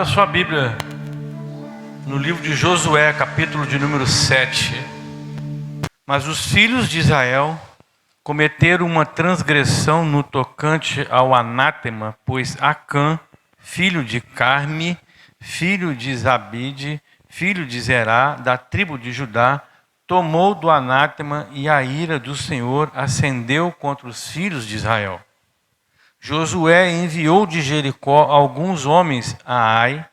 Abra sua Bíblia no livro de Josué, capítulo de número 7. Mas os filhos de Israel cometeram uma transgressão no tocante ao anátema, pois Acã, filho de Carme, filho de Zabide, filho de Zerá, da tribo de Judá, tomou do anátema, e a ira do Senhor acendeu contra os filhos de Israel. Josué enviou de Jericó alguns homens a Ai,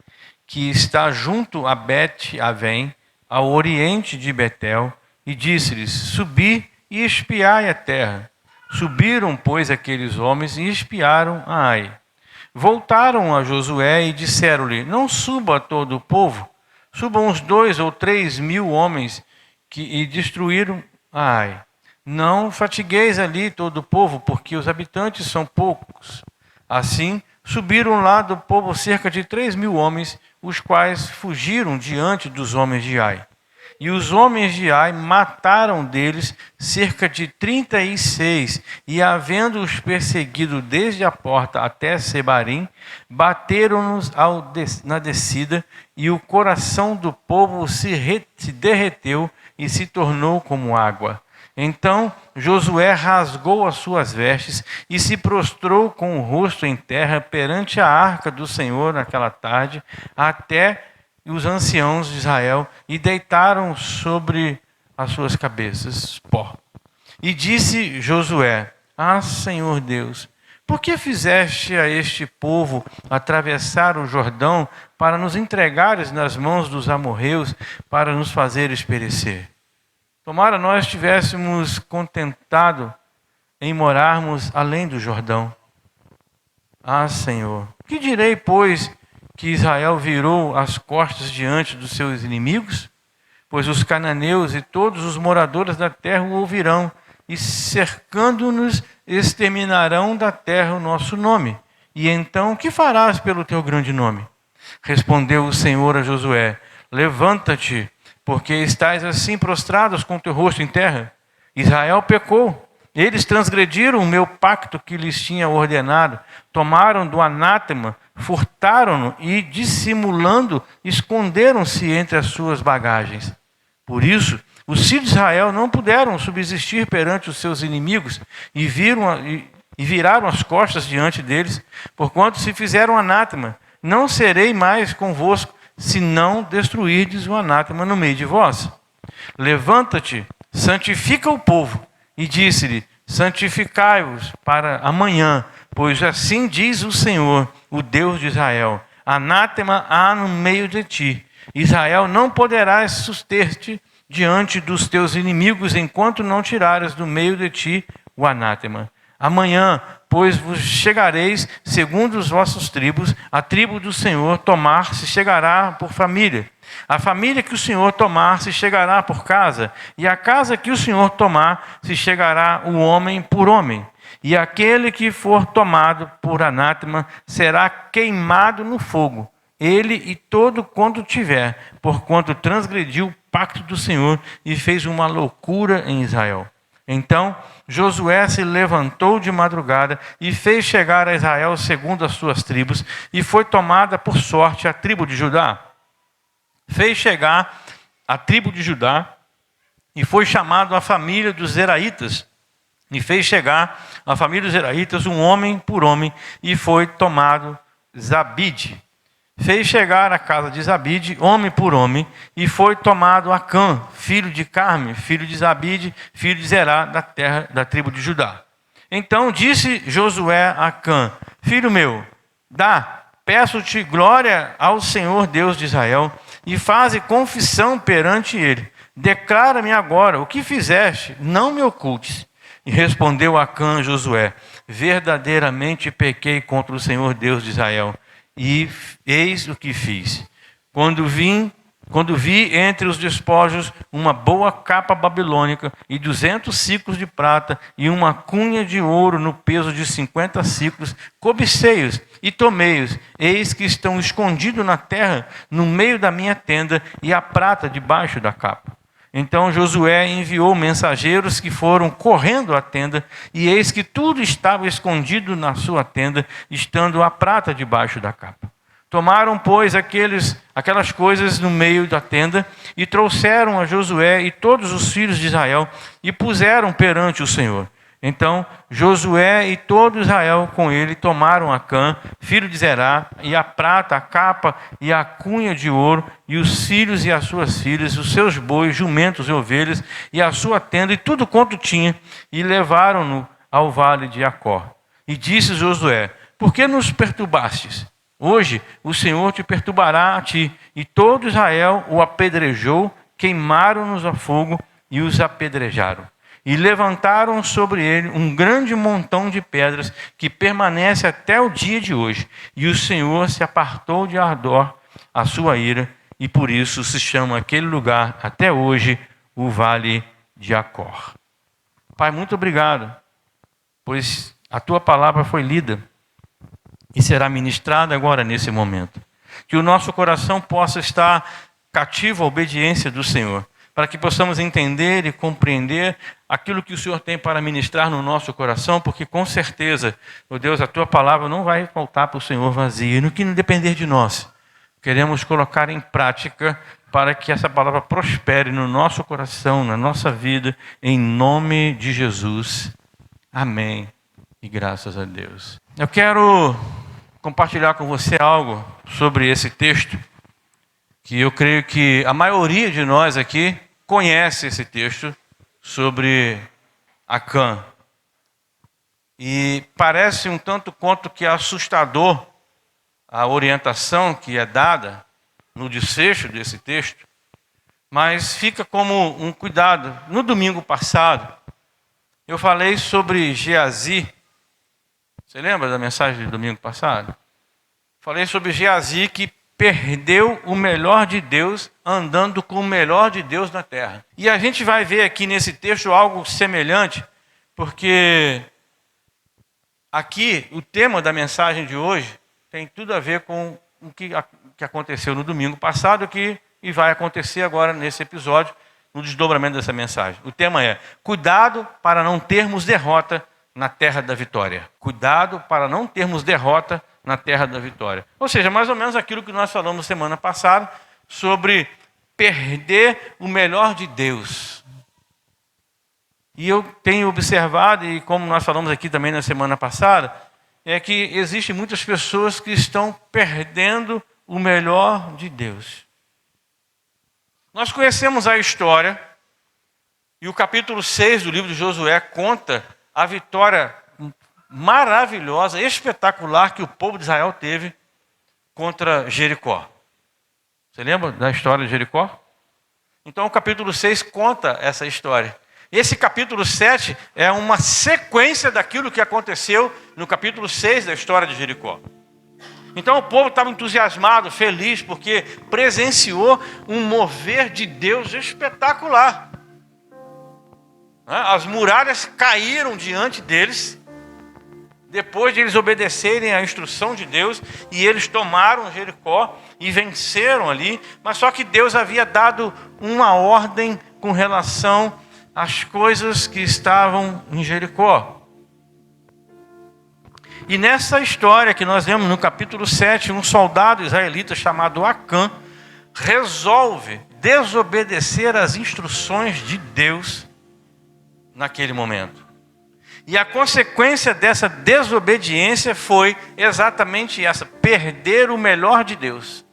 que está junto a Bet-Avém, ao oriente de Betel, e disse-lhes: subi e espiai a terra. Subiram, pois, aqueles homens e espiaram a Ai. Voltaram a Josué e disseram-lhe: não suba todo o povo, subam uns 2 ou 3 mil homens e destruíram a Ai. Não fatigueis ali todo o povo, porque os habitantes são poucos. Assim, subiram lá do povo cerca de 3 mil homens, os quais fugiram diante dos homens de Ai. E os homens de Ai mataram deles cerca de 36, e havendo-os perseguido desde a porta até Sebarim, bateram-nos na descida, e o coração do povo se derreteu e se tornou como água. Então Josué rasgou as suas vestes e se prostrou com o rosto em terra perante a arca do Senhor naquela tarde, até os anciãos de Israel, e deitaram sobre as suas cabeças pó. E disse Josué: ah, Senhor Deus, por que fizeste a este povo atravessar o Jordão para nos entregares nas mãos dos amorreus, para nos fazeres perecer? Tomara nós estivéssemos contentado em morarmos além do Jordão. Ah, Senhor, que direi, pois, que Israel virou as costas diante dos seus inimigos? Pois os cananeus e todos os moradores da terra o ouvirão, e cercando-nos exterminarão da terra o nosso nome. E então, que farás pelo teu grande nome? Respondeu o Senhor a Josué: levanta-te, porque estais assim prostrados com o teu rosto em terra. Israel pecou. Eles transgrediram o meu pacto que lhes tinha ordenado. Tomaram do anátema, furtaram-no e, dissimulando, esconderam-se entre as suas bagagens. Por isso, os filhos de Israel não puderam subsistir perante os seus inimigos e viraram as costas diante deles, porquanto se fizeram anátema. Não serei mais convosco, se não destruirdes o anátema no meio de vós. Levanta-te, santifica o povo. E disse-lhe: santificai-vos para amanhã, pois assim diz o Senhor, o Deus de Israel: anátema há no meio de ti. Israel não poderás suster-te diante dos teus inimigos, enquanto não tirares do meio de ti o anátema. Amanhã, pois, vos chegareis, segundo os vossos tribos, a tribo do Senhor tomar se chegará por família. A família que o Senhor tomar se chegará por casa, e a casa que o Senhor tomar se chegará o homem por homem. E aquele que for tomado por anátema será queimado no fogo, ele e todo quanto tiver, porquanto transgrediu o pacto do Senhor e fez uma loucura em Israel. Então Josué se levantou de madrugada e fez chegar a Israel segundo as suas tribos, e foi tomada por sorte a tribo de Judá. Fez chegar a tribo de Judá, e foi chamado a família dos Zeraitas, e fez chegar a família dos Zeraitas um homem por homem, e foi tomado Zabide. Fez chegar a casa de Zabide, homem por homem, e foi tomado Acã, filho de Carme, filho de Zabide, filho de Zerá, da terra da tribo de Judá. Então disse Josué a Acã: filho meu, peço-te glória ao Senhor Deus de Israel, e faze confissão perante ele. Declara-me agora o que fizeste, não me ocultes. E respondeu Acã a Josué: verdadeiramente pequei contra o Senhor Deus de Israel, e eis o que fiz. Quando vi entre os despojos uma boa capa babilônica e 200 siclos de prata e uma cunha de ouro no peso de 50 siclos, cobicei-os e tomei-os. Eis que estão escondidos na terra, no meio da minha tenda, e a prata debaixo da capa. Então Josué enviou mensageiros que foram correndo à tenda, e eis que tudo estava escondido na sua tenda, estando a prata debaixo da capa. Tomaram, pois, aquelas coisas no meio da tenda e trouxeram a Josué e todos os filhos de Israel e puseram perante o Senhor. Então Josué e todo Israel com ele tomaram Acã, filho de Zerá, e a prata, a capa e a cunha de ouro, e os filhos e as suas filhas, os seus bois, jumentos e ovelhas, e a sua tenda, e tudo quanto tinha, e levaram-no ao vale de Acor. E disse Josué: por que nos perturbastes? Hoje o Senhor te perturbará a ti. E todo Israel o apedrejou, queimaram-nos a fogo e os apedrejaram. E levantaram sobre ele um grande montão de pedras que permanece até o dia de hoje. E o Senhor se apartou de ardor a sua ira, e por isso se chama aquele lugar até hoje o Vale de Acor. Pai, muito obrigado, pois a tua palavra foi lida e será ministrada agora nesse momento. Que o nosso coração possa estar cativo à obediência do Senhor, para que possamos entender e compreender aquilo que o Senhor tem para ministrar no nosso coração, porque com certeza, meu Deus, a tua palavra não vai voltar para o Senhor vazia. E no que não depender de nós, queremos colocar em prática para que essa palavra prospere no nosso coração, na nossa vida, em nome de Jesus. Amém. E graças a Deus. Eu quero compartilhar com você algo sobre esse texto, que eu creio que a maioria de nós aqui conhece esse texto sobre Acã. E parece um tanto quanto que assustador a orientação que é dada no desfecho desse texto, mas fica como um cuidado. No domingo passado, eu falei sobre Geazi. Você lembra da mensagem do domingo passado? Falei sobre Geazi que perdeu o melhor de Deus andando com o melhor de Deus na terra. E a gente vai ver aqui nesse texto algo semelhante, porque aqui o tema da mensagem de hoje tem tudo a ver com o que aconteceu no domingo passado e vai acontecer agora nesse episódio, no desdobramento dessa mensagem. O tema é: cuidado para não termos derrota na terra da vitória. Cuidado para não termos derrota na terra da vitória. Ou seja, mais ou menos aquilo que nós falamos semana passada sobre perder o melhor de Deus. E eu tenho observado, e como nós falamos aqui também na semana passada, é que existem muitas pessoas que estão perdendo o melhor de Deus. Nós conhecemos a história, e o capítulo 6 do livro de Josué conta a vitória maravilhosa, espetacular que o povo de Israel teve contra Jericó. Você lembra da história de Jericó? Então o capítulo 6 conta essa história. Esse capítulo 7 é uma sequência daquilo que aconteceu no capítulo 6 da história de Jericó. Então o povo estava entusiasmado, feliz, porque presenciou um mover de Deus espetacular. As muralhas caíram diante deles, depois de eles obedecerem à instrução de Deus, e eles tomaram Jericó e venceram ali, mas só que Deus havia dado uma ordem com relação às coisas que estavam em Jericó. E nessa história que nós vemos no capítulo 7, um soldado israelita chamado Acã resolve desobedecer às instruções de Deus naquele momento. E a consequência dessa desobediência foi exatamente essa: perder o melhor de Deus.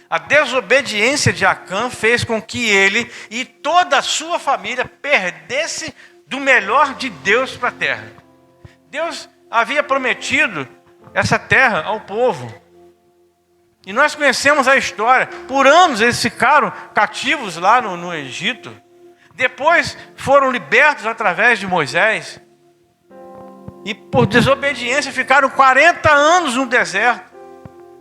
A desobediência de Acã fez com que ele e toda a sua família perdesse do melhor de Deus para a terra. Deus havia prometido essa terra ao povo. E nós conhecemos a história. Por anos eles ficaram cativos lá no Egito. Depois foram libertos através de Moisés. E por desobediência ficaram 40 anos no deserto.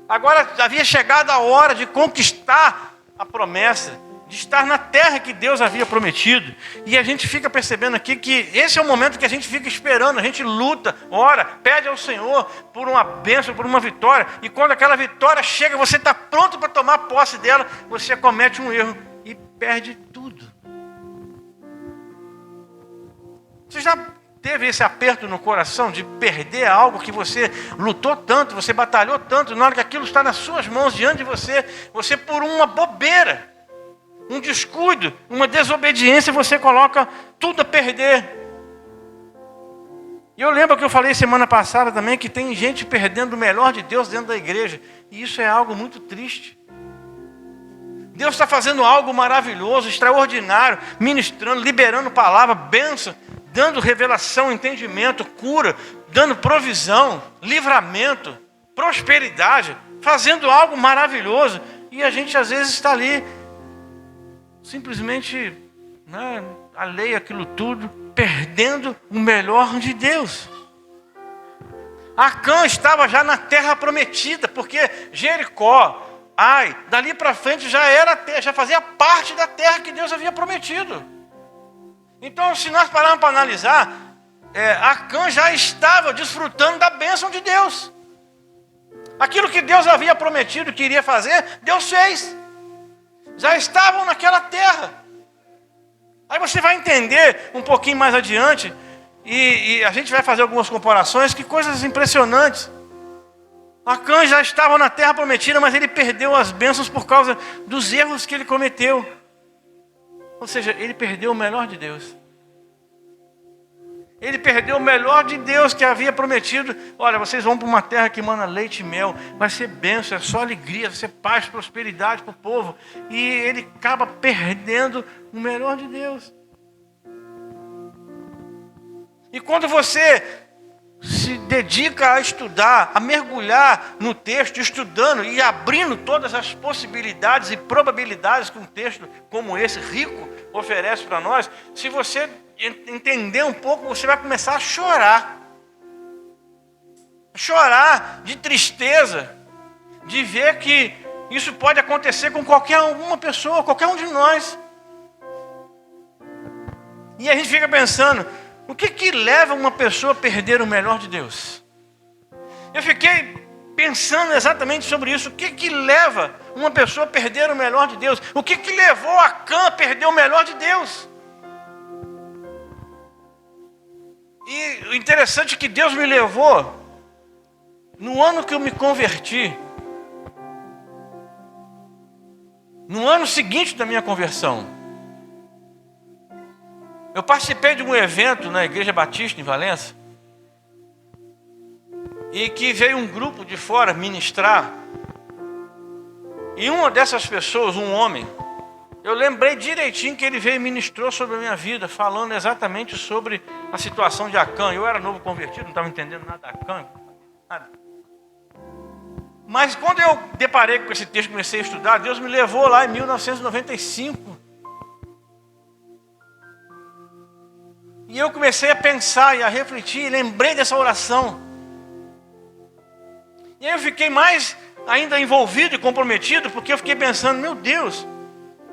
Agora havia chegado a hora de conquistar a promessa, de estar na terra que Deus havia prometido. E a gente fica percebendo aqui que esse é o momento que a gente fica esperando. A gente luta, ora, pede ao Senhor por uma bênção, por uma vitória. E quando aquela vitória chega, você está pronto para tomar posse dela, você comete um erro e perde tudo. Você já teve esse aperto no coração de perder algo que você lutou tanto, você batalhou tanto, na hora que aquilo está nas suas mãos, diante de você, você por uma bobeira, um descuido, uma desobediência, você coloca tudo a perder. E eu lembro que eu falei semana passada também que tem gente perdendo o melhor de Deus dentro da igreja. E isso é algo muito triste. Deus está fazendo algo maravilhoso, extraordinário, ministrando, liberando palavra, bênção, dando revelação, entendimento, cura, dando provisão, livramento, prosperidade, fazendo algo maravilhoso. E a gente às vezes está ali, simplesmente, alheio àquilo tudo, perdendo o melhor de Deus. Acã estava já na terra prometida, porque Jericó, dali para frente já fazia parte da terra que Deus havia prometido. Então, se nós pararmos para analisar, Acã já estava desfrutando da bênção de Deus. Aquilo que Deus havia prometido que iria fazer, Deus fez. Já estavam naquela terra. Aí você vai entender um pouquinho mais adiante, e a gente vai fazer algumas comparações, que coisas impressionantes. Acã já estava na terra prometida, mas ele perdeu as bênçãos por causa dos erros que ele cometeu. Ou seja, ele perdeu o melhor de Deus. Ele perdeu o melhor de Deus que havia prometido. Olha, vocês vão para uma terra que emana leite e mel. Vai ser bênção, é só alegria, vai ser paz, prosperidade para o povo. E ele acaba perdendo o melhor de Deus. E quando você se dedica a estudar, a mergulhar no texto, estudando e abrindo todas as possibilidades e probabilidades que um texto como esse, rico, oferece para nós, se você entender um pouco, você vai começar a chorar. Chorar de tristeza, de ver que isso pode acontecer com qualquer uma pessoa, qualquer um de nós. E a gente fica pensando, o que leva uma pessoa a perder o melhor de Deus? Eu fiquei pensando exatamente sobre isso. O que leva uma pessoa a perder o melhor de Deus? O que levou Acã a perder o melhor de Deus? E o interessante é que Deus me levou, no ano que eu me converti, no ano seguinte da minha conversão, eu participei de um evento na Igreja Batista em Valença, e que veio um grupo de fora ministrar, e uma dessas pessoas, um homem, eu lembrei direitinho que ele veio e ministrou sobre a minha vida, falando exatamente sobre a situação de Acã. Eu era novo convertido, não estava entendendo nada de Acã, nada. Mas quando eu deparei com esse texto, comecei a estudar, Deus me levou lá em 1995. E eu comecei a pensar e a refletir, e lembrei dessa oração. E aí eu fiquei mais ainda envolvido e comprometido, porque eu fiquei pensando, meu Deus,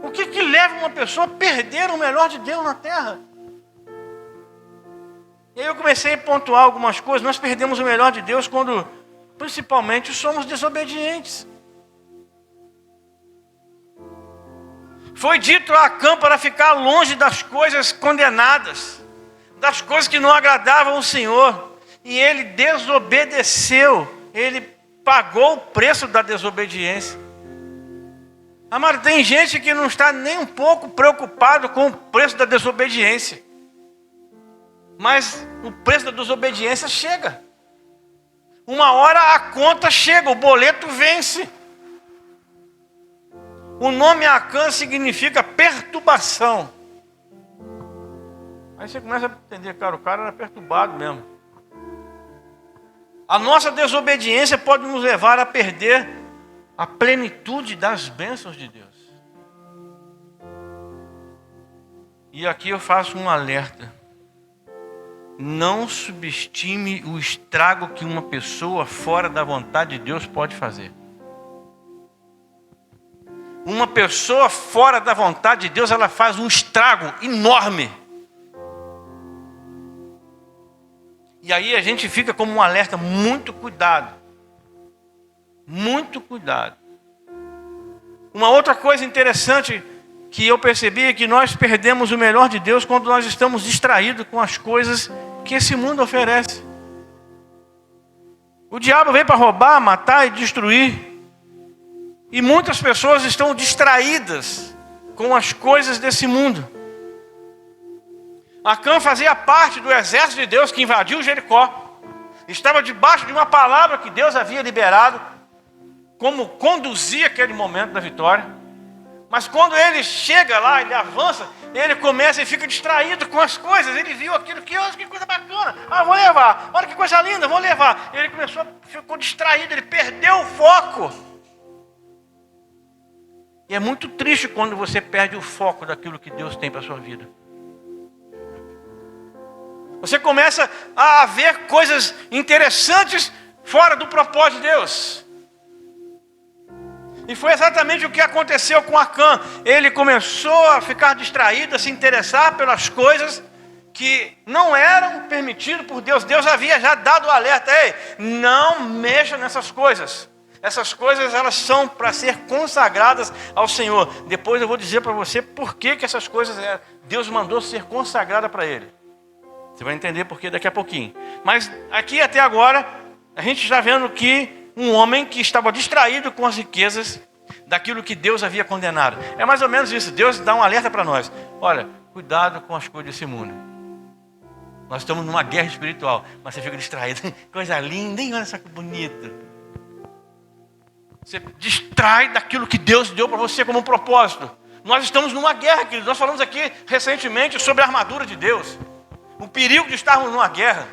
o que leva uma pessoa a perder o melhor de Deus na terra? E aí eu comecei a pontuar algumas coisas. Nós perdemos o melhor de Deus quando, principalmente, somos desobedientes. Foi dito a Acã para ficar longe das coisas condenadas, das coisas que não agradavam o Senhor. E ele desobedeceu. Ele pagou o preço da desobediência. Amado, tem gente que não está nem um pouco preocupado com o preço da desobediência. Mas o preço da desobediência chega. Uma hora a conta chega, o boleto vence. O nome Acã significa perturbação. Aí você começa a entender, cara, o cara era perturbado mesmo. A nossa desobediência pode nos levar a perder a plenitude das bênçãos de Deus. E aqui eu faço um alerta. Não subestime o estrago que uma pessoa fora da vontade de Deus pode fazer. Uma pessoa fora da vontade de Deus, ela faz um estrago enorme. E aí a gente fica como um alerta, muito cuidado. Muito cuidado. Uma outra coisa interessante que eu percebi é que nós perdemos o melhor de Deus quando nós estamos distraídos com as coisas que esse mundo oferece. O diabo veio para roubar, matar e destruir. E muitas pessoas estão distraídas com as coisas desse mundo. Acã fazia parte do exército de Deus que invadiu Jericó. Estava debaixo de uma palavra que Deus havia liberado, como conduzir aquele momento da vitória. Mas quando ele chega lá, ele avança, ele começa e fica distraído com as coisas. Ele viu aquilo que coisa bacana. Vou levar. Olha que coisa linda, vou levar. Ele ficou distraído, ele perdeu o foco. E é muito triste quando você perde o foco daquilo que Deus tem para a sua vida. Você começa a ver coisas interessantes fora do propósito de Deus. E foi exatamente o que aconteceu com Acã. Ele começou a ficar distraído, a se interessar pelas coisas que não eram permitidas por Deus. Deus havia já dado o alerta: ei, não mexa nessas coisas. Essas coisas, elas são para ser consagradas ao Senhor. Depois eu vou dizer para você por que essas coisas Deus mandou ser consagrada para ele. Você vai entender por que daqui a pouquinho. Mas aqui até agora, a gente está vendo que um homem que estava distraído com as riquezas daquilo que Deus havia condenado. É mais ou menos isso. Deus dá um alerta para nós. Olha, cuidado com as coisas desse mundo. Nós estamos numa guerra espiritual, mas você fica distraído. Coisa linda, hein? Olha só que bonito. Você distrai daquilo que Deus deu para você como um propósito. Nós estamos numa guerra, queridos. Nós falamos aqui recentemente sobre a armadura de Deus. O perigo de estarmos numa guerra.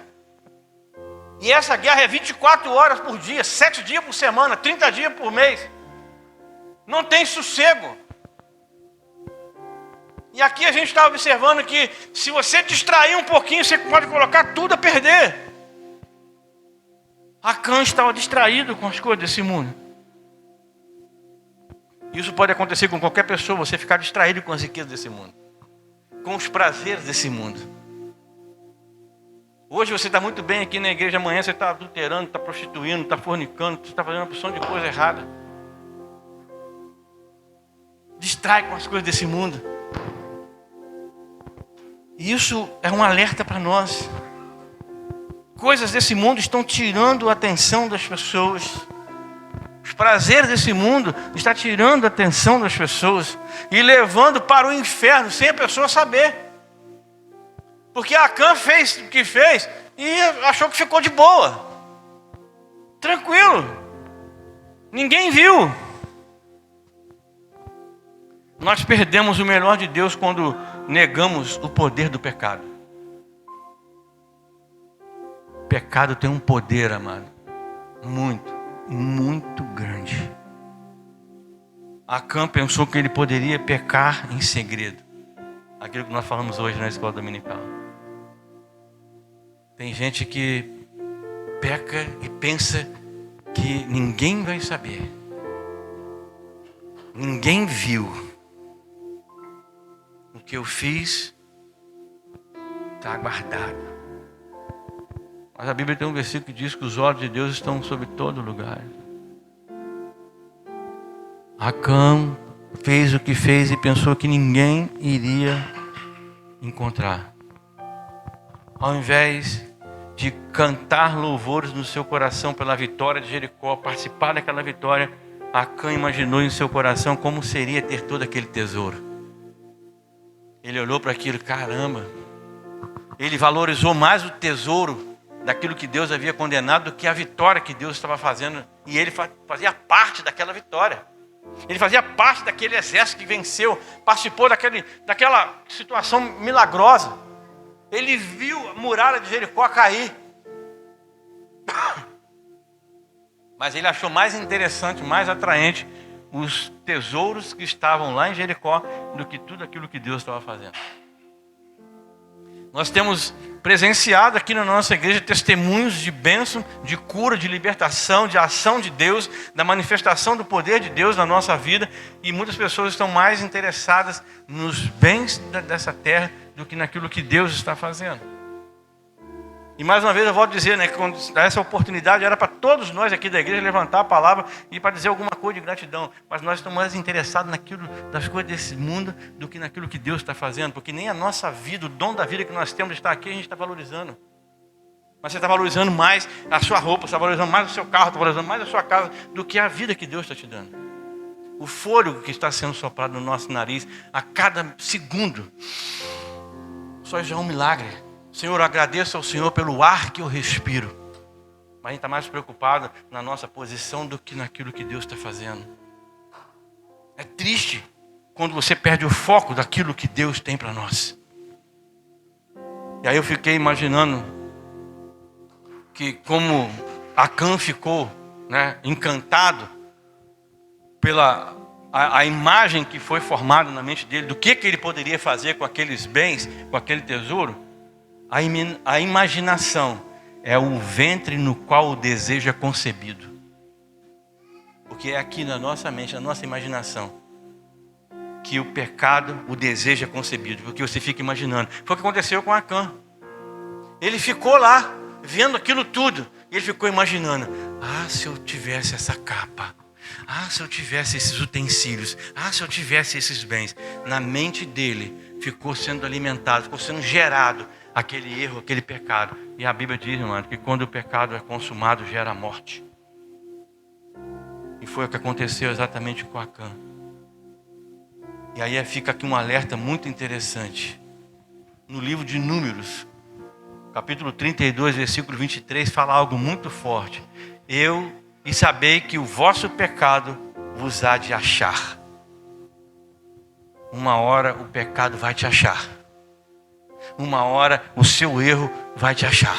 E essa guerra é 24 horas por dia, 7 dias por semana, 30 dias por mês. Não tem sossego. E aqui a gente está observando que se você distrair um pouquinho, você pode colocar tudo a perder. Acã estava distraído com as coisas desse mundo. Isso pode acontecer com qualquer pessoa, você ficar distraído com as riquezas desse mundo, com os prazeres desse mundo. Hoje você está muito bem aqui na igreja, amanhã você está adulterando, está prostituindo, está fornicando, você está fazendo uma porção de coisa errada. Distrai com as coisas desse mundo. E isso é um alerta para nós. Coisas desse mundo estão tirando a atenção das pessoas. Os prazeres desse mundo estão tirando a atenção das pessoas e levando para o inferno sem a pessoa saber. Porque Acã fez o que fez e achou que ficou de boa. Tranquilo. Ninguém viu. Nós perdemos o melhor de Deus quando negamos o poder do pecado. O pecado tem um poder, amado, muito grande. Acã pensou que ele poderia pecar em segredo. Aquilo que nós falamos hoje na escola dominical. Tem gente que peca e pensa que ninguém vai saber. Ninguém viu. O que eu fiz está guardado. Mas a Bíblia tem um versículo que diz que os olhos de Deus estão sobre todo lugar. Acã fez o que fez e pensou que ninguém iria encontrar. Ao invés de cantar louvores no seu coração pela vitória de Jericó, participar daquela vitória, Acã imaginou em seu coração como seria ter todo aquele tesouro. Ele olhou para aquilo, caramba, ele valorizou mais o tesouro daquilo que Deus havia condenado do que a vitória que Deus estava fazendo. E ele fazia parte daquela vitória. Ele fazia parte daquele exército que venceu, participou daquela situação milagrosa. Ele viu a muralha de Jericó cair. Mas ele achou mais interessante, mais atraente os tesouros que estavam lá em Jericó do que tudo aquilo que Deus estava fazendo. Nós temos presenciado aqui na nossa igreja testemunhos de bênção, de cura, de libertação, de ação de Deus, da manifestação do poder de Deus na nossa vida, e muitas pessoas estão mais interessadas nos bens dessa terra do que naquilo que Deus está fazendo. E mais uma vez eu volto a dizer, que quando essa oportunidade era para todos nós aqui da igreja levantar a palavra e para dizer alguma coisa de gratidão, mas nós estamos mais interessados naquilo, das coisas desse mundo, do que naquilo que Deus está fazendo, porque nem a nossa vida, o dom da vida que nós temos de estar aqui, a gente está valorizando. Mas você está valorizando mais a sua roupa, você está valorizando mais o seu carro, está valorizando mais a sua casa do que a vida que Deus está te dando. O fôlego que está sendo soprado no nosso nariz a cada segundo. Só já é um milagre. Senhor, eu agradeço ao Senhor pelo ar que eu respiro. Mas a gente está mais preocupado na nossa posição do que naquilo que Deus está fazendo. É triste quando você perde o foco daquilo que Deus tem para nós. E aí eu fiquei imaginando que como Acã ficou, né, encantado pela a imagem que foi formada na mente dele, do que ele poderia fazer com aqueles bens, com aquele tesouro. A imaginação é o ventre no qual o desejo é concebido. Porque é aqui na nossa mente, na nossa imaginação, que o pecado, o desejo é concebido. Porque você fica imaginando. Foi o que aconteceu com Acã. Ele ficou lá, vendo aquilo tudo. E ele ficou imaginando. Ah, se eu tivesse essa capa. Ah, se eu tivesse esses utensílios. Ah, se eu tivesse esses bens. Na mente dele, ficou sendo alimentado, ficou sendo gerado aquele erro, aquele pecado. E a Bíblia diz, irmão, que quando o pecado é consumado, gera morte. E foi o que aconteceu exatamente com Acã. E aí fica aqui um alerta muito interessante. No livro de Números, capítulo 32, versículo 23, fala algo muito forte. E sabei que o vosso pecado vos há de achar. Uma hora o pecado vai te achar. Uma hora o seu erro vai te achar.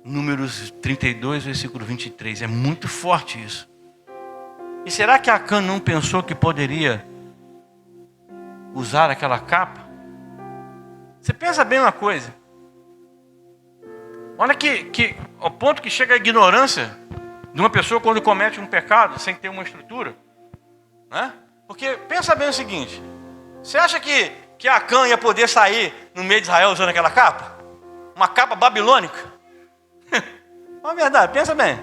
Números 32, versículo 23. É muito forte isso. E será que Acã não pensou que poderia usar aquela capa? Você pensa bem uma coisa. Olha que ao ponto que chega a ignorância de uma pessoa quando comete um pecado sem ter uma estrutura. Né? Porque pensa bem o seguinte. Você acha que Acã ia poder sair no meio de Israel usando aquela capa? Uma capa babilônica? Não é verdade, pensa bem.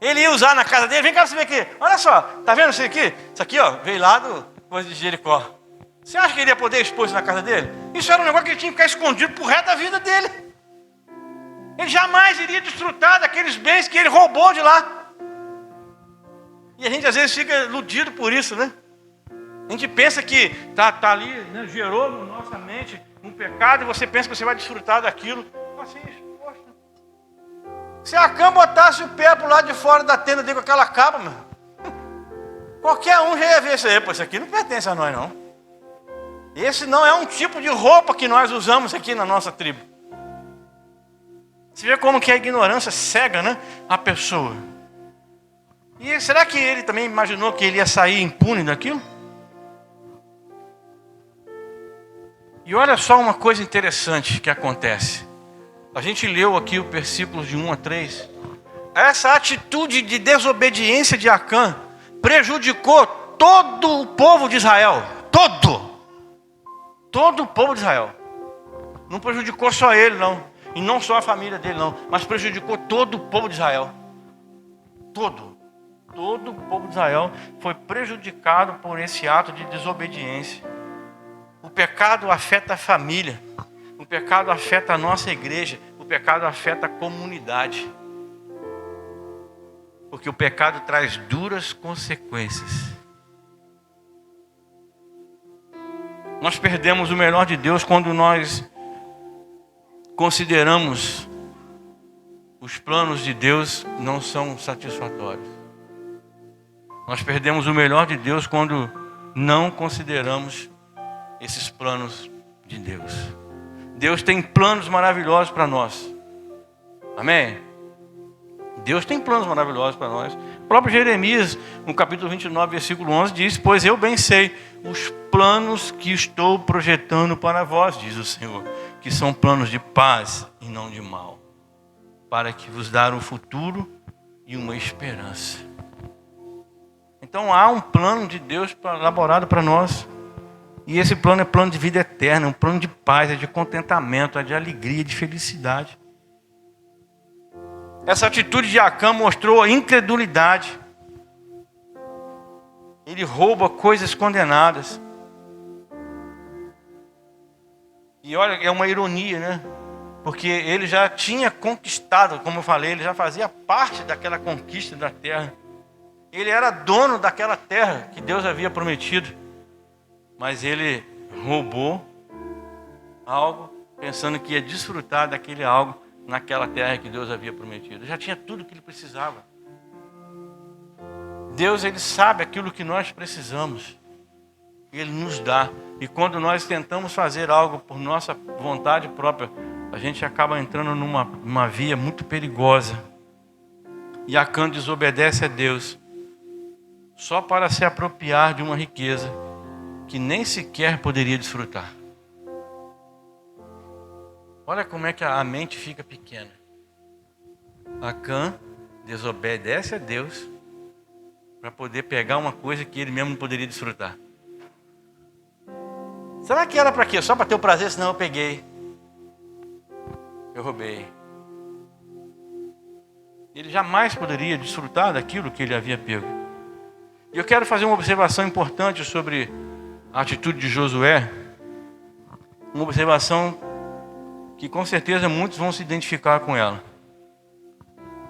Ele ia usar na casa dele, vem cá você ver aqui. Olha só, tá vendo isso aqui? Isso aqui, ó, veio lá do coisa de Jericó. Você acha que ele ia poder expor isso na casa dele? Isso era um negócio que ele tinha que ficar escondido pro resto da vida dele. Ele jamais iria desfrutar daqueles bens que ele roubou de lá. E a gente às vezes fica iludido por isso, né? A gente pensa que tá ali, né, gerou na nossa mente um pecado e você pensa que você vai desfrutar daquilo. Assim, poxa. Se Acã botasse o pé pro lado de fora da tenda dele com aquela capa, meu, qualquer um já ia ver isso aí. Pô, isso aqui não pertence a nós, não. Esse não é um tipo de roupa que nós usamos aqui na nossa tribo. Você vê como que a ignorância cega, né, a pessoa. E será que ele também imaginou que ele ia sair impune daquilo? E olha só uma coisa interessante que acontece. A gente leu aqui o versículos de 1 a 3. Essa atitude de desobediência de Acã prejudicou todo o povo de Israel. Todo o povo de Israel. Não prejudicou só ele, não. E não só a família dele, não. Mas prejudicou todo o povo de Israel. Todo o povo de Israel foi prejudicado por esse ato de desobediência. O pecado afeta a família. O pecado afeta a nossa igreja. O pecado afeta a comunidade. Porque o pecado traz duras consequências. Nós perdemos o melhor de Deus quando nós consideramos os planos de Deus não são satisfatórios. Nós perdemos o melhor de Deus quando não consideramos esses planos de Deus. Deus tem planos maravilhosos para nós. Amém? Deus tem planos maravilhosos para nós. O próprio Jeremias, no capítulo 29, versículo 11, diz: pois eu bem sei os planos que estou projetando para vós, diz o Senhor, que são planos de paz e não de mal, para que vos dar um futuro e uma esperança. Então há um plano de Deus elaborado para nós. E esse plano é plano de vida eterna, um plano de paz, é de contentamento, é de alegria, de felicidade. Essa atitude de Acã mostrou a incredulidade. Ele rouba coisas condenadas. E olha, é uma ironia, né? porque ele já tinha conquistado, como eu falei, ele já fazia parte daquela conquista da terra. Ele era dono daquela terra que Deus havia prometido, mas ele roubou algo, pensando que ia desfrutar daquele algo naquela terra que Deus havia prometido. Já tinha tudo que ele precisava. Deus, ele sabe aquilo que nós precisamos. Ele nos dá. E quando nós tentamos fazer algo por nossa vontade própria, a gente acaba entrando numa via muito perigosa. E Acã desobedece a Deus só para se apropriar de uma riqueza que nem sequer poderia desfrutar. Olha como é que a mente fica pequena. Acã desobedece a Deus para poder pegar uma coisa que ele mesmo não poderia desfrutar. Será que era para quê? Só para ter o prazer? Senão eu peguei. Eu roubei. Ele jamais poderia desfrutar daquilo que ele havia pego. E eu quero fazer uma observação importante sobre a atitude de Josué. Uma observação que com certeza muitos vão se identificar com ela.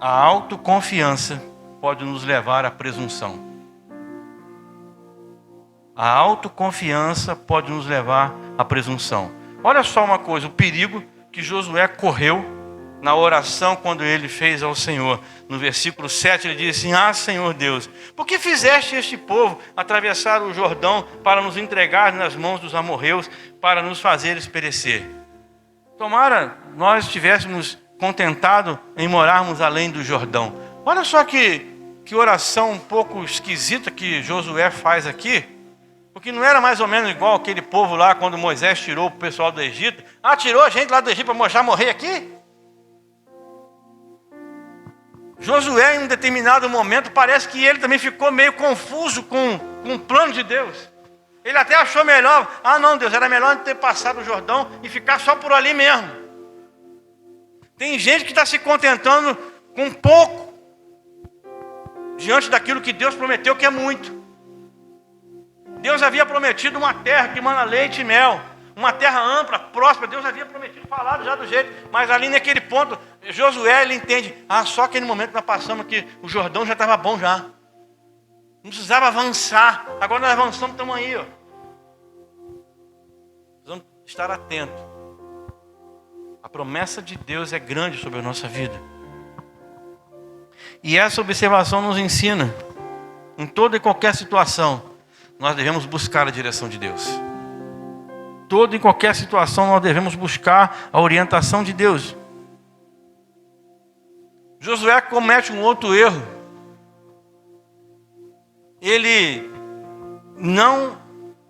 A autoconfiança pode nos levar à presunção. A autoconfiança pode nos levar à presunção. Olha só uma coisa, o perigo que Josué correu na oração quando ele fez ao Senhor. No versículo 7 ele diz assim: ah, Senhor Deus, por que fizeste este povo atravessar o Jordão para nos entregar nas mãos dos amorreus, para nos fazeres perecer? Tomara nós estivéssemos contentados em morarmos além do Jordão. Olha só que oração um pouco esquisita que Josué faz aqui. Porque não era mais ou menos igual aquele povo lá quando Moisés tirou o pessoal do Egito. Ah, tirou a gente lá do Egito para já morrer aqui? Josué, em um determinado momento, parece que ele também ficou meio confuso com o plano de Deus. Ele até achou melhor, ah não, Deus, era melhor ter passado o Jordão e ficar só por ali mesmo. Tem gente que está se contentando com pouco, diante daquilo que Deus prometeu, que é muito. Deus havia prometido uma terra que mana leite e mel, uma terra ampla, próspera. Deus havia prometido, falado já do jeito, mas ali naquele ponto, Josué, ele entende, ah, só aquele momento que nós passamos que o Jordão já estava bom já. Não precisava avançar, agora nós avançamos, estamos aí, ó. Precisamos estar atentos. A promessa de Deus é grande sobre a nossa vida. E essa observação nos ensina, em toda e qualquer situação, nós devemos buscar a direção de Deus. Toda e qualquer situação nós devemos buscar a orientação de Deus. Josué comete um outro erro. Ele não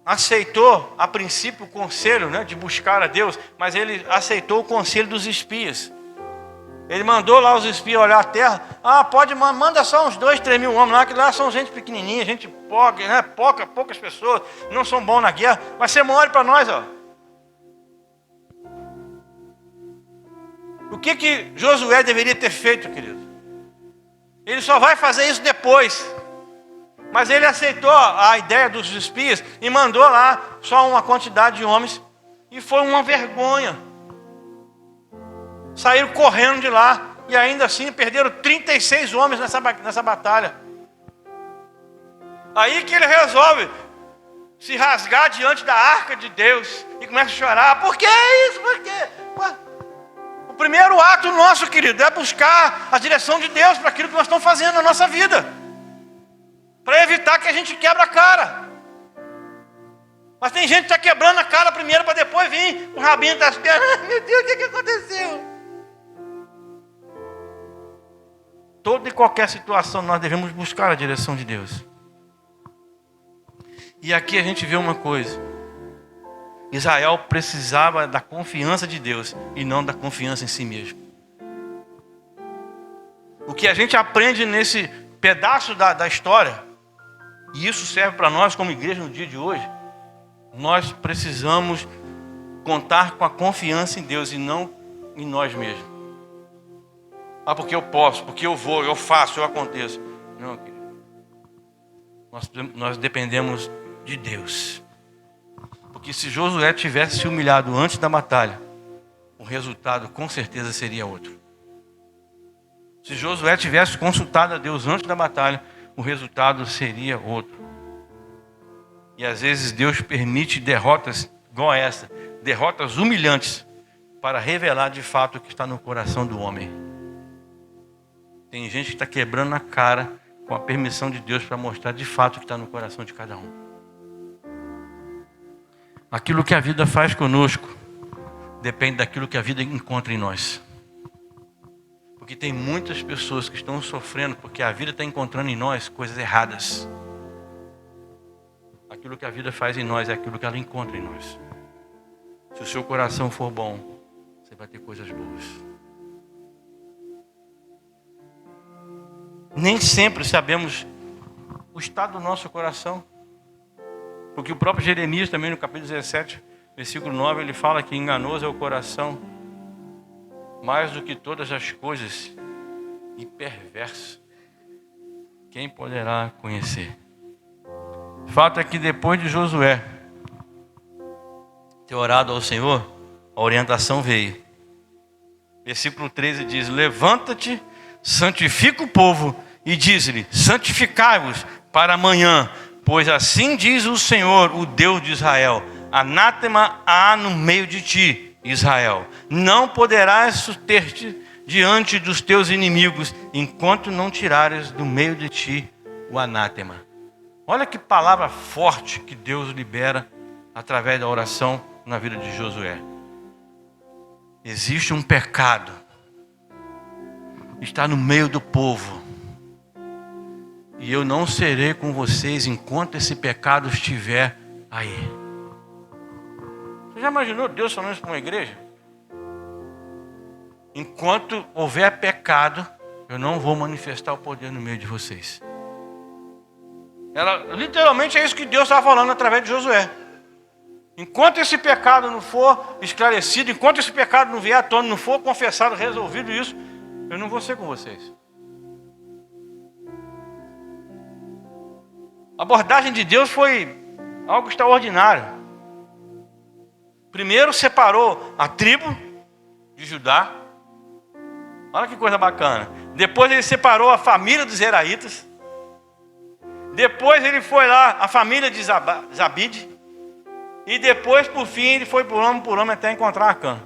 aceitou a princípio o conselho, de buscar a Deus, mas ele aceitou o conselho dos espias. Ele mandou lá os espias olhar a terra. Ah, manda só uns 2, 3 mil homens lá, que lá são gente pequenininha, gente pobre, poucas pessoas, não são bons na guerra. Mas você mora para nós, ó. O que Josué deveria ter feito, querido? Ele só vai fazer isso depois. Mas ele aceitou a ideia dos espias e mandou lá só uma quantidade de homens. E foi uma vergonha. Saíram correndo de lá e ainda assim perderam 36 homens nessa batalha. Aí que ele resolve se rasgar diante da arca de Deus e começa a chorar. Por que isso? Por quê? O primeiro ato nosso, querido, é buscar a direção de Deus para aquilo que nós estamos fazendo na nossa vida, para evitar que a gente quebre a cara. Mas tem gente que está quebrando a cara primeiro para depois vir o rabinho das pernas. Meu Deus, o que aconteceu? Toda e qualquer situação nós devemos buscar a direção de Deus. E aqui a gente vê uma coisa. Israel precisava da confiança de Deus e não da confiança em si mesmo. O que a gente aprende nesse pedaço da história, e isso serve para nós como igreja no dia de hoje, nós precisamos contar com a confiança em Deus e não em nós mesmos. Ah, porque eu posso, porque eu vou, eu faço, eu aconteço. Não, querido. Nós dependemos de Deus. Porque se Josué tivesse se humilhado antes da batalha, o resultado com certeza seria outro. Se Josué tivesse consultado a Deus antes da batalha, o resultado seria outro. E às vezes Deus permite derrotas igual a essa, derrotas humilhantes, para revelar de fato o que está no coração do homem. Tem gente que está quebrando a cara com a permissão de Deus para mostrar de fato o que está no coração de cada um. Aquilo que a vida faz conosco depende daquilo que a vida encontra em nós. Porque tem muitas pessoas que estão sofrendo porque a vida está encontrando em nós coisas erradas. Aquilo que a vida faz em nós é aquilo que ela encontra em nós. Se o seu coração for bom, você vai ter coisas boas. Nem sempre sabemos o estado do nosso coração. Porque o próprio Jeremias também no capítulo 17, versículo 9, ele fala que enganoso é o coração, mais do que todas as coisas, e perverso. Quem poderá conhecer? O fato é que depois de Josué ter orado ao Senhor, a orientação veio. Versículo 13 diz: levanta-te, santifica o povo e diz-lhe: santificai-vos para amanhã, pois assim diz o Senhor, o Deus de Israel: anátema há no meio de ti, Israel. Não poderás suster-te diante dos teus inimigos, enquanto não tirares do meio de ti o anátema. Olha que palavra forte que Deus libera através da oração na vida de Josué. Existe um pecado, está no meio do povo, e eu não serei com vocês enquanto esse pecado estiver aí. Você já imaginou Deus falando isso para uma igreja? Enquanto houver pecado, eu não vou manifestar o poder no meio de vocês. Literalmente é isso que Deus estava falando através de Josué. Enquanto esse pecado não for esclarecido, enquanto esse pecado não vier à tona, não for confessado, resolvido isso, eu não vou ser com vocês. A abordagem de Deus foi algo extraordinário. Primeiro separou a tribo de Judá. Olha que coisa bacana. Depois ele separou a família dos Zeraitas. Depois ele foi lá, a família de Zabide. E depois, por fim, ele foi por homem até encontrar Acã.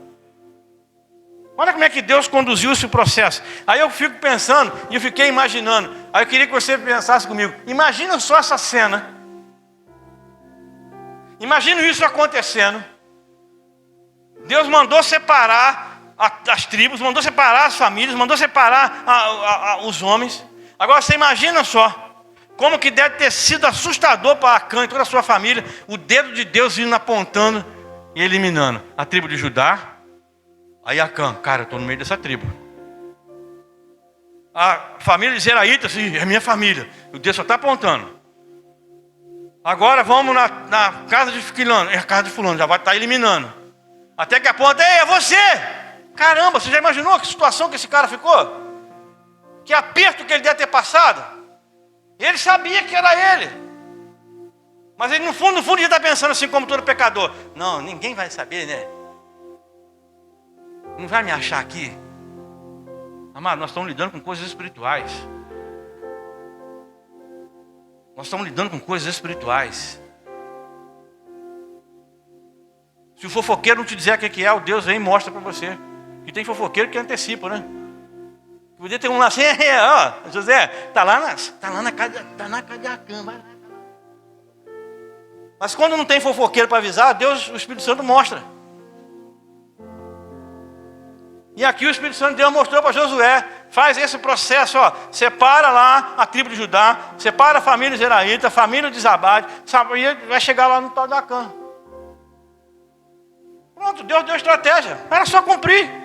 Olha como é que Deus conduziu esse processo. Aí eu fico pensando, e eu fiquei imaginando. Aí eu queria que você pensasse comigo. Imagina só essa cena. Imagina isso acontecendo. Deus mandou separar as tribos, mandou separar as famílias, mandou separar os homens. Agora você imagina só. Como que deve ter sido assustador para Acã e toda a sua família, o dedo de Deus vindo apontando e eliminando a tribo de Judá. Aí Acã, cara, eu estou no meio dessa tribo. A família de Zeraitas, é minha família. O Deus só está apontando. Agora vamos na casa de fulano, é a casa de fulano, já vai estar eliminando. Até que aponta, ei, é você! Caramba, você já imaginou que situação que esse cara ficou? Que aperto que ele deve ter passado? Ele sabia que era ele. Mas ele no fundo já está pensando assim como todo pecador. Não, ninguém vai saber, né? Não vai me achar aqui. Amado, nós estamos lidando com coisas espirituais. Nós estamos lidando com coisas espirituais. Se o fofoqueiro não te dizer o que é, o Deus vem e mostra para você. Que tem fofoqueiro que antecipa, né? Podia ter um lá assim, ó, José, tá lá na casa de Acã. Mas quando não tem fofoqueiro para avisar, Deus, o Espírito Santo mostra. E aqui o Espírito Santo de Deus mostrou para Josué, faz esse processo, ó, separa lá a tribo de Judá, separa a família de Zeraíta, a família de Zabade, e vai chegar lá no tal de Acã. Pronto, Deus deu estratégia, era só cumprir.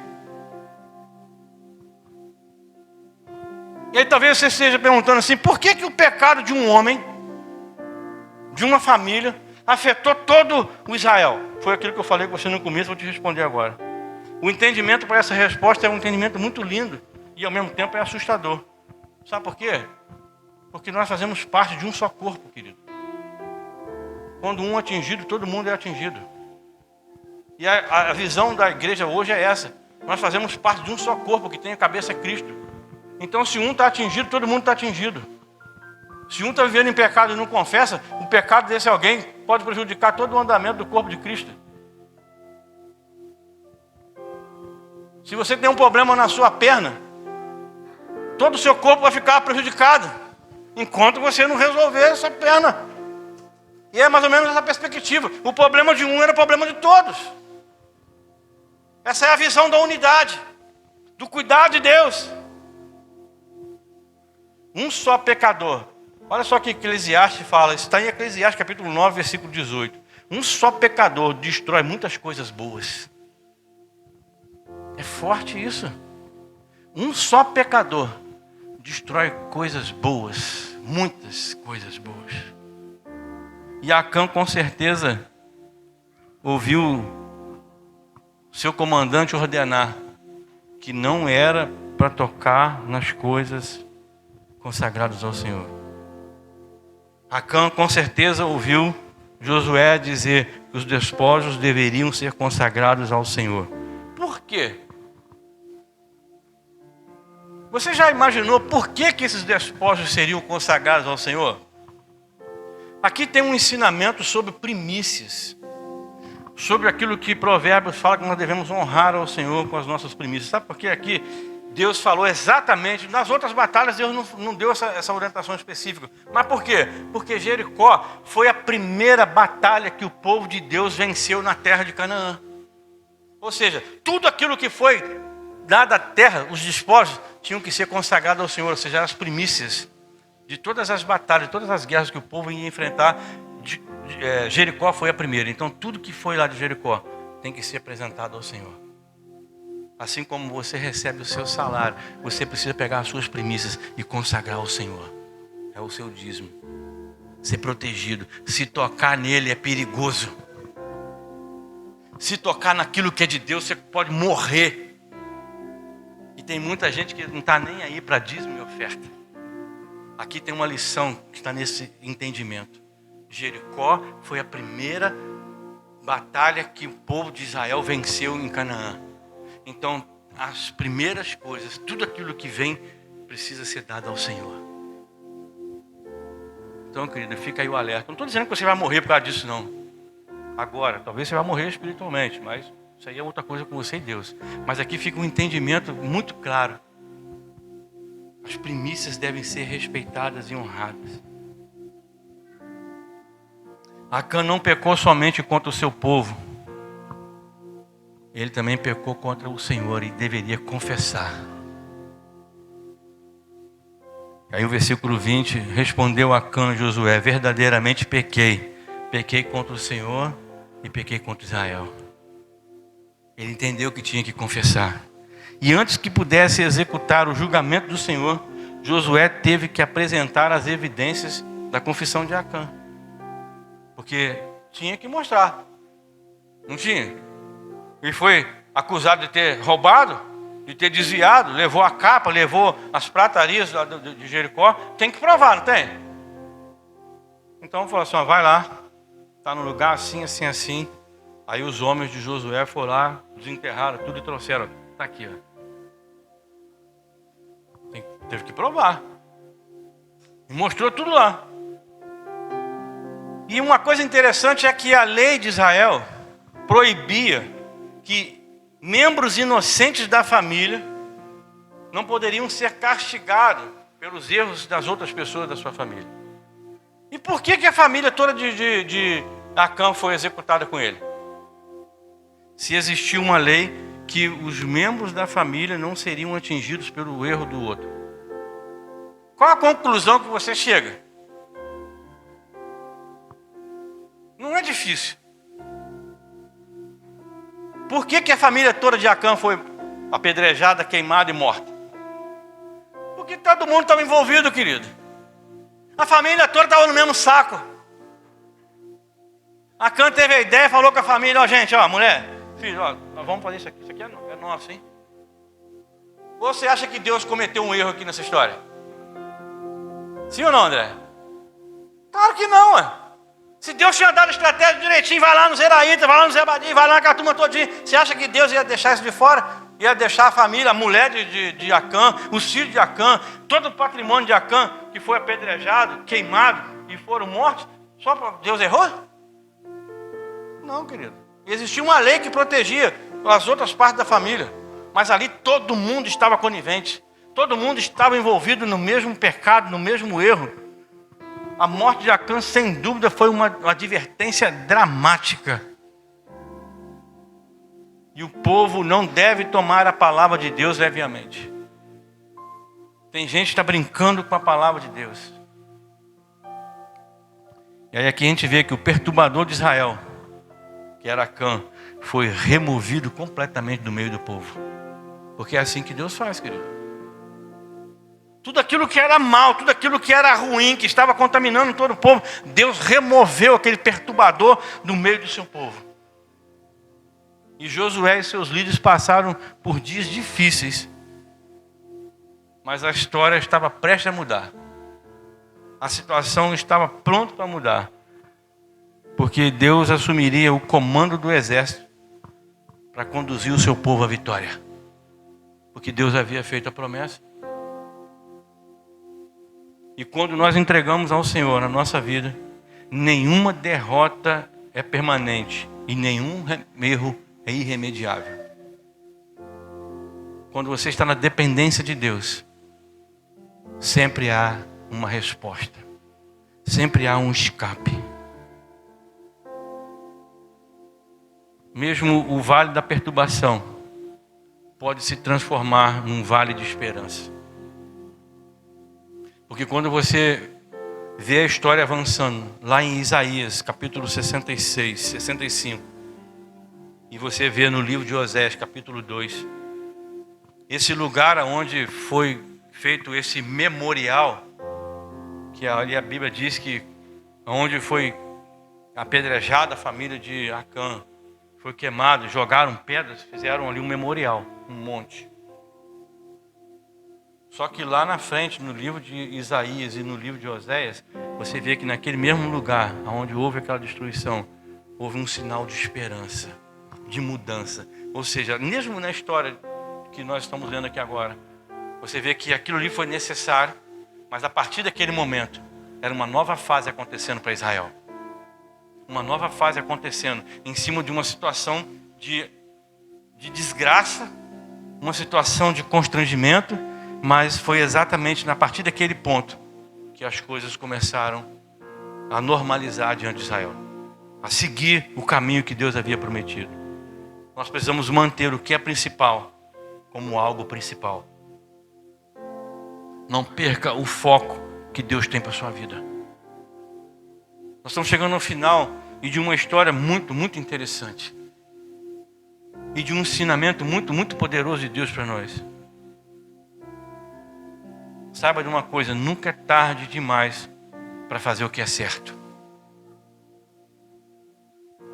E aí talvez você esteja perguntando assim, por que o pecado de um homem, de uma família, afetou todo o Israel? Foi aquilo que eu falei com você no começo, vou te responder agora. O entendimento para essa resposta é um entendimento muito lindo e ao mesmo tempo é assustador. Sabe por quê? Porque nós fazemos parte de um só corpo, querido. Quando um é atingido, todo mundo é atingido. E a visão da igreja hoje é essa. Nós fazemos parte de um só corpo, que tem a cabeça Cristo. Então, se um está atingido, todo mundo está atingido. Se um está vivendo em pecado e não confessa, o pecado desse alguém pode prejudicar todo o andamento do corpo de Cristo. Se você tem um problema na sua perna, todo o seu corpo vai ficar prejudicado, enquanto você não resolver essa perna. E é mais ou menos essa perspectiva. O problema de um era o problema de todos. Essa é a visão da unidade, do cuidado de Deus. Um só pecador. Olha só o que Eclesiastes fala. Está em Eclesiastes capítulo 9, versículo 18. Um só pecador destrói muitas coisas boas. É forte isso. Um só pecador destrói coisas boas. Muitas coisas boas. E Acã com certeza ouviu seu comandante ordenar que não era para tocar nas coisas consagradas ao Senhor. Acã com certeza ouviu Josué dizer que os despojos deveriam ser consagrados ao Senhor. Por quê? Você já imaginou por que esses despojos seriam consagrados ao Senhor? Aqui tem um ensinamento sobre primícias. Sobre aquilo que Provérbios fala que nós devemos honrar ao Senhor com as nossas primícias. Sabe por quê? Aqui Deus falou exatamente. Nas outras batalhas Deus não deu essa orientação específica. Mas por quê? Porque Jericó foi a primeira batalha que o povo de Deus venceu na terra de Canaã. Ou seja, tudo aquilo que foi dado à terra, os despojos, tinham que ser consagrados ao Senhor. Ou seja, as primícias de todas as batalhas, de todas as guerras que o povo ia enfrentar. Jericó foi a primeira. Então tudo que foi lá de Jericó tem que ser apresentado ao Senhor. Assim como você recebe o seu salário, você precisa pegar as suas primícias e consagrar ao Senhor. É o seu dízimo. Ser protegido. Se tocar nele é perigoso. Se tocar naquilo que é de Deus, você pode morrer. E tem muita gente que não está nem aí para dízimo e oferta. Aqui tem uma lição que está nesse entendimento. Jericó foi a primeira batalha que o povo de Israel venceu em Canaã. Então, as primeiras coisas, tudo aquilo que vem, precisa ser dado ao Senhor. Então, querido, fica aí o alerta. Não estou dizendo que você vai morrer por causa disso, não. Agora, talvez você vai morrer espiritualmente, mas isso aí é outra coisa com você e Deus. Mas aqui fica um entendimento muito claro. As primícias devem ser respeitadas e honradas. Acã não pecou somente contra o seu povo. Ele também pecou contra o Senhor e deveria confessar. Aí o versículo 20, respondeu Acã a Josué: verdadeiramente pequei. Pequei contra o Senhor e pequei contra Israel. Ele entendeu que tinha que confessar. E antes que pudesse executar o julgamento do Senhor, Josué teve que apresentar as evidências da confissão de Acã. Porque tinha que mostrar. Não tinha? Ele foi acusado de ter roubado, de ter desviado, levou a capa, levou as pratarias de Jericó. Tem que provar, não tem? Então falou assim: ó, vai lá, está no lugar assim, assim, assim. Aí os homens de Josué foram lá, desenterraram tudo e trouxeram. Está aqui, ó. Teve que provar. E mostrou tudo lá. E uma coisa interessante é que a lei de Israel proibia que membros inocentes da família não poderiam ser castigados pelos erros das outras pessoas da sua família. E por que a família toda de Acã foi executada com ele? Se existia uma lei que os membros da família não seriam atingidos pelo erro do outro. Qual a conclusão que você chega? Não é difícil. Por que a família toda de Acã foi apedrejada, queimada e morta? Porque todo mundo estava envolvido, querido. A família toda estava no mesmo saco. Acã teve a ideia e falou com a família: ó, gente, ó, mulher, filho, ó, nós vamos fazer isso aqui. Isso aqui é nosso, hein? Ou você acha que Deus cometeu um erro aqui nessa história? Sim ou não, André? Claro que não, ué. Se Deus tinha dado a estratégia direitinho, vai lá no Zeraíta, vai lá no Zebadim, vai lá naquela turma todinha. Você acha que Deus ia deixar isso de fora? Ia deixar a família, a mulher de Acã, os filhos de Acã, todo o patrimônio de Acã, que foi apedrejado, queimado e foram mortos, só porque Deus errou? Não, querido. Existia uma lei que protegia as outras partes da família. Mas ali todo mundo estava conivente. Todo mundo estava envolvido no mesmo pecado, no mesmo erro. A morte de Acã, sem dúvida, foi uma advertência dramática. E o povo não deve tomar a palavra de Deus levemente. Tem gente que está brincando com a palavra de Deus. E aí aqui a gente vê que o perturbador de Israel, que era Acã, foi removido completamente do meio do povo. Porque é assim que Deus faz, querido. Tudo aquilo que era mal, tudo aquilo que era ruim, que estava contaminando todo o povo, Deus removeu aquele perturbador do meio do seu povo. E Josué e seus líderes passaram por dias difíceis. Mas a história estava prestes a mudar. A situação estava pronta para mudar. Porque Deus assumiria o comando do exército para conduzir o seu povo à vitória. Porque Deus havia feito a promessa. E quando nós entregamos ao Senhor na nossa vida, nenhuma derrota é permanente e nenhum erro é irremediável. Quando você está na dependência de Deus, sempre há uma resposta. Sempre há um escape. Mesmo o vale da perturbação pode se transformar num vale de esperança. Porque quando você vê a história avançando, lá em Isaías, capítulo 66, 65, e você vê no livro de Osés, capítulo 2, esse lugar onde foi feito esse memorial, que ali a Bíblia diz que onde foi apedrejada a família de Acã, foi queimado, jogaram pedras, fizeram ali um memorial, um monte. Só que lá na frente, no livro de Isaías e no livro de Oséias, você vê que naquele mesmo lugar, onde houve aquela destruição, houve um sinal de esperança, de mudança. Ou seja, mesmo na história que nós estamos lendo aqui agora, você vê que aquilo ali foi necessário, mas a partir daquele momento, era uma nova fase acontecendo para Israel. Uma nova fase acontecendo em cima de uma situação de desgraça, uma situação de constrangimento, mas foi exatamente a partir daquele ponto que as coisas começaram a normalizar diante de Israel, a seguir o caminho que Deus havia prometido. Nós precisamos manter o que é principal como algo principal. Não perca o foco que Deus tem para a sua vida. Nós estamos chegando ao final e de uma história muito, muito interessante. E de um ensinamento muito, muito poderoso de Deus para nós. Saiba de uma coisa, nunca é tarde demais para fazer o que é certo.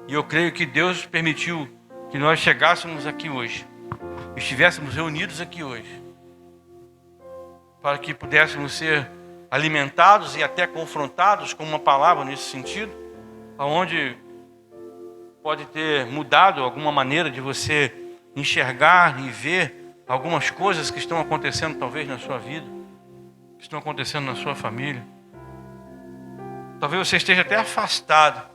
E eu creio que Deus permitiu que nós chegássemos aqui hoje, estivéssemos reunidos aqui hoje, para que pudéssemos ser alimentados e até confrontados com uma palavra nesse sentido, aonde pode ter mudado alguma maneira de você enxergar e ver algumas coisas que estão acontecendo talvez na sua vida, que estão acontecendo na sua família. Talvez você esteja até afastado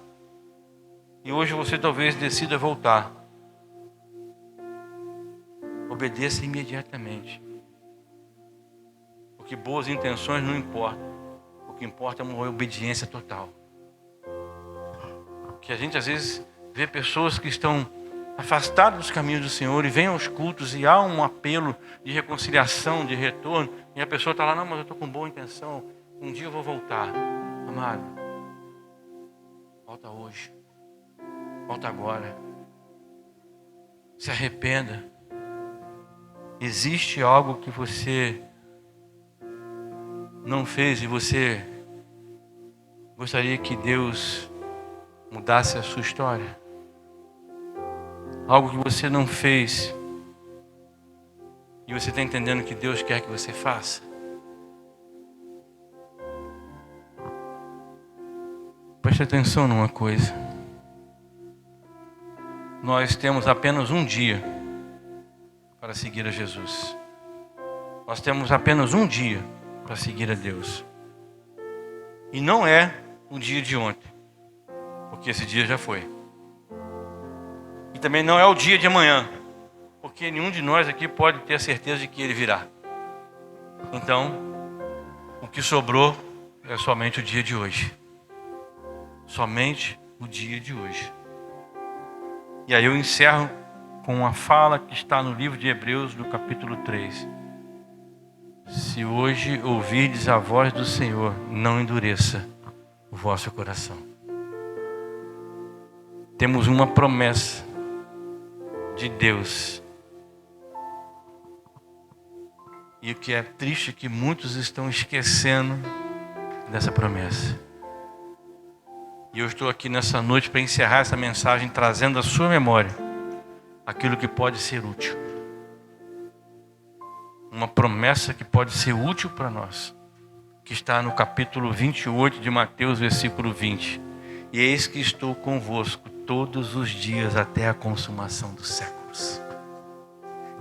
e hoje você talvez decida voltar. Obedeça imediatamente. Porque boas intenções não importam. O que importa é uma obediência total. Que a gente às vezes vê pessoas que estão afastadas dos caminhos do Senhor e vêm aos cultos e há um apelo de reconciliação, de retorno, e a pessoa está lá, não, mas eu estou com boa intenção, um dia eu vou voltar. Amado, volta hoje, volta agora, se arrependa. Existe algo que você não fez e você gostaria que Deus mudasse a sua história? Algo que você não fez e você está entendendo que Deus quer que você faça? Preste Preste atenção numa coisa. Nós temos apenas um dia para seguir a Jesus. Nós temos apenas um dia para seguir a Deus. E não é o dia de ontem, porque esse dia já foi. E também não é o dia de amanhã, porque nenhum de nós aqui pode ter a certeza de que ele virá. Então, o que sobrou é somente o dia de hoje. Somente o dia de hoje. E aí eu encerro com uma fala que está no livro de Hebreus, no capítulo 3. Se hoje ouvirdes a voz do Senhor, não endureça o vosso coração. Temos uma promessa de Deus. E o que é triste é que muitos estão esquecendo dessa promessa. E eu estou aqui nessa noite para encerrar essa mensagem, trazendo à sua memória aquilo que pode ser útil. Uma promessa que pode ser útil para nós, que está no capítulo 28 de Mateus, versículo 20. E eis que estou convosco todos os dias até a consumação dos séculos.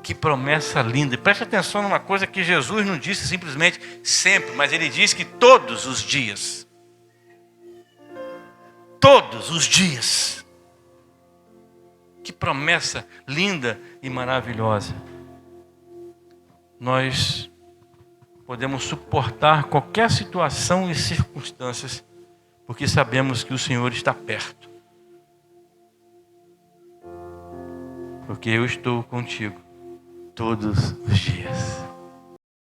Que promessa linda. Preste atenção numa coisa que Jesus não disse simplesmente sempre, mas ele disse que todos os dias. Todos os dias. Que promessa linda e maravilhosa. Nós podemos suportar qualquer situação e circunstâncias, porque sabemos que o Senhor está perto. Porque eu estou contigo todos os dias.